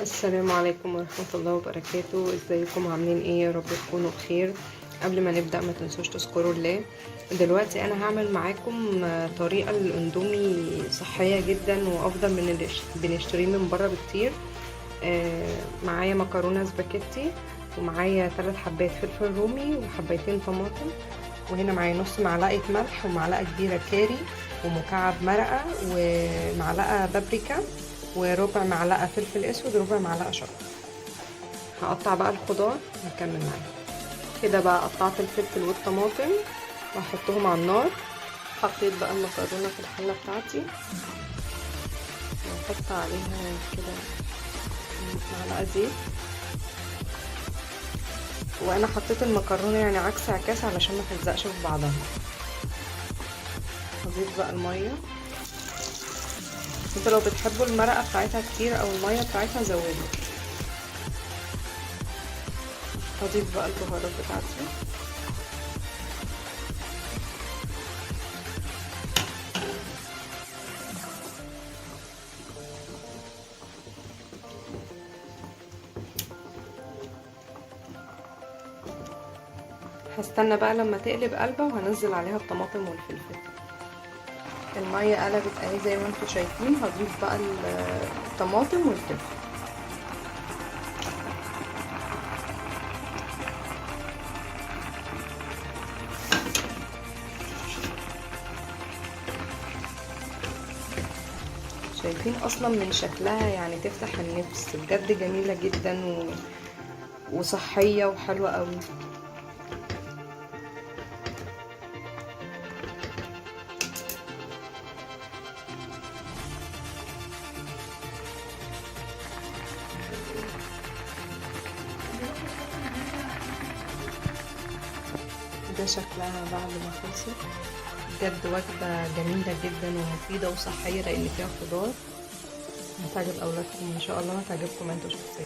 السلام عليكم ورحمة الله وبركاته. ازيكم عاملين ايه؟ يا رب تكونوا بخير. قبل ما نبدأ ما تنسوش تذكروا الله. دلوقتي انا هعمل معاكم طريقة الاندومي صحية جدا وافضل من اللي بنشتريه من بره بكتير. معايا مكرونة سباكيتي، ومعايا 3 حبات فلفل رومي وحبايتين طماطم، وهنا معايا نص معلقة ملح ومعلقة كبيرة كاري ومكعب مرقة ومعلقة بابريكا وربع معلقة فلفل اسود وربع معلقة شطة. هقطع بقى الخضار ونكمل معاكم. كده بقى قطعت الفلفل والطماطم وهحطهم على النار. حطيت بقى المكرونة في الحلة بتاعتي وهحط عليها كده معلقة زيت، وانا حطيت المكرونة يعني عكس عكاس علشان ما تلزقش في بعضها. هضيف بقى المية. انتوا لو بتحبوا المرقة بتاعتها كتير او المية بتاعتها زودوا. هضيف بقى البهارات بتاعتي. هستنى بقى لما تقلب قلبة وهنزل عليها الطماطم والفلفل. المية قلبت اهي زي ما انتوا شايفين. هضيف بقى الطماطم والفلفل. شايفين اصلا من شكلها يعني تفتح النفس، بجد جميلة جدا وصحية وحلوة قوي. ده شكلها بعد ما خلصت. بجد وجبة جميلة جدا ومفيدة وصحية لان فيها خضار. هتعجب اولادكم ان شاء الله، هتعجبكم انتوا شخصيا.